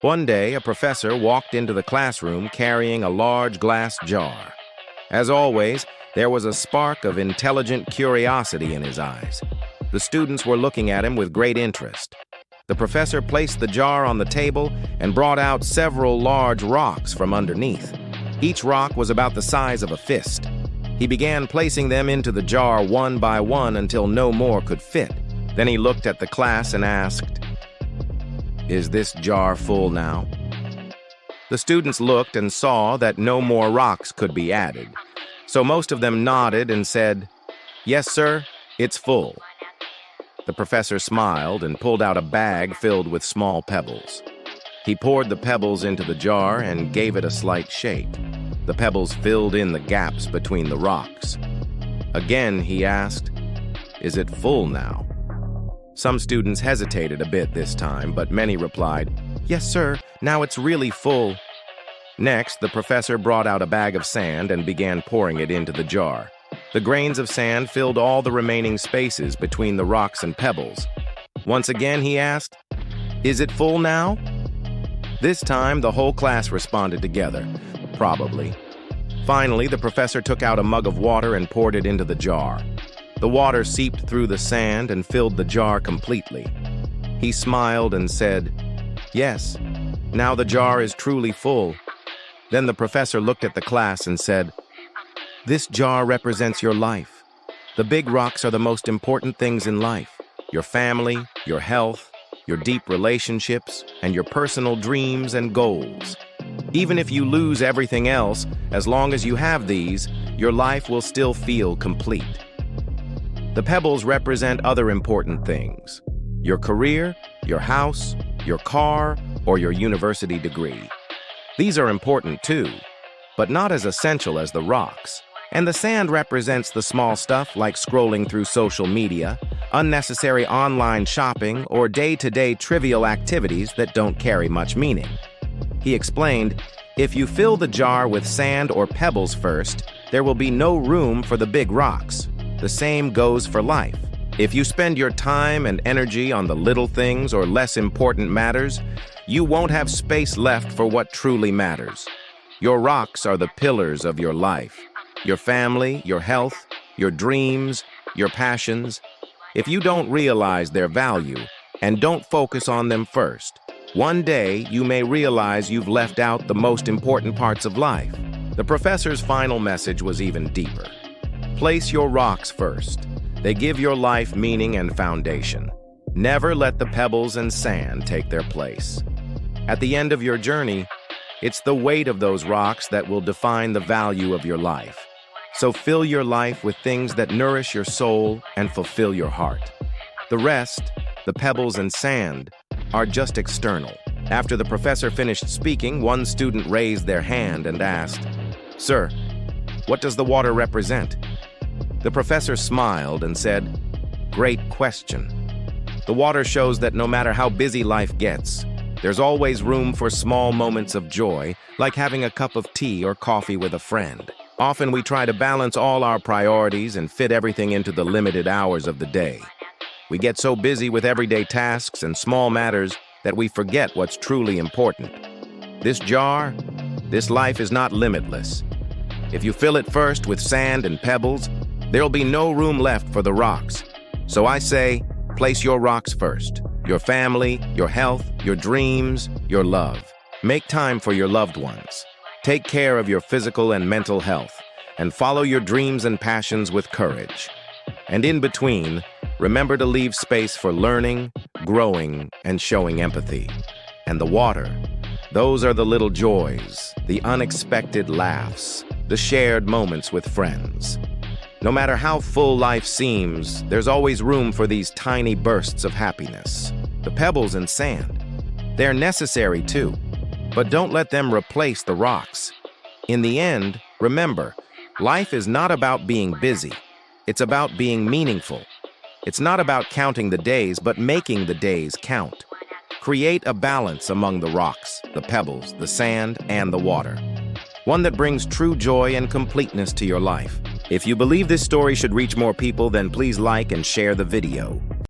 One day, a professor walked into the classroom carrying a large glass jar. As always, there was a spark of intelligent curiosity in his eyes. The students were looking at him with great interest. The professor placed the jar on the table and brought out several large rocks from underneath. Each rock was about the size of a fist. He began placing them into the jar one by one until no more could fit. Then he looked at the class and asked, "Is this jar full now?" The students looked and saw that no more rocks could be added. So most of them nodded and said, "Yes, sir, it's full." The professor smiled and pulled out a bag filled with small pebbles. He poured the pebbles into the jar and gave it a slight shake. The pebbles filled in the gaps between the rocks. Again, he asked, "Is it full now?" Some students hesitated a bit this time, but many replied, "Yes, sir, now it's really full." Next, the professor brought out a bag of sand and began pouring it into the jar. The grains of sand filled all the remaining spaces between the rocks and pebbles. Once again, he asked, "Is it full now?" This time, the whole class responded together, "Probably." Finally, the professor took out a mug of water and poured it into the jar. The water seeped through the sand and filled the jar completely. He smiled and said, "Yes, now the jar is truly full." Then the professor looked at the class and said, "This jar represents your life. The big rocks are the most important things in life. Your family, your health, your deep relationships, and your personal dreams and goals. Even if you lose everything else, as long as you have these, your life will still feel complete. The pebbles represent other important things: your career, your house, your car, or your university degree. These are important too, but not as essential as the rocks. And the sand represents the small stuff like scrolling through social media, unnecessary online shopping, or day-to-day trivial activities that don't carry much meaning." He explained, "If you fill the jar with sand or pebbles first, there will be no room for the big rocks. The same goes for life. If you spend your time and energy on the little things or less important matters, you won't have space left for what truly matters. Your rocks are the pillars of your life. Your family, your health, your dreams, your passions. If you don't realize their value and don't focus on them first, one day you may realize you've left out the most important parts of life." The professor's final message was even deeper. Place your rocks first. They give your life meaning and foundation. Never let the pebbles and sand take their place. At the end of your journey, it's the weight of those rocks that will define the value of your life. So fill your life with things that nourish your soul and fulfill your heart. The rest, the pebbles and sand, are just external. After the professor finished speaking, one student raised their hand and asked, "Sir, what does the water represent?" The professor smiled and said, "Great question. The water shows that no matter how busy life gets, there's always room for small moments of joy, like having a cup of tea or coffee with a friend. Often we try to balance all our priorities and fit everything into the limited hours of the day. We get so busy with everyday tasks and small matters that we forget what's truly important. This jar, this life is not limitless. If you fill it first with sand and pebbles, there'll be no room left for the rocks. So I say, place your rocks first. Your family, your health, your dreams, your love. Make time for your loved ones. Take care of your physical and mental health, and follow your dreams and passions with courage. And in between, remember to leave space for learning, growing, and showing empathy. And the water, those are the little joys, the unexpected laughs, the shared moments with friends. No matter how full life seems, there's always room for these tiny bursts of happiness. The pebbles and sand, they're necessary too, but don't let them replace the rocks. In the end, remember, life is not about being busy. It's about being meaningful. It's not about counting the days, but making the days count. Create a balance among the rocks, the pebbles, the sand, and the water. One that brings true joy and completeness to your life. If you believe this story should reach more people, then please like and share the video.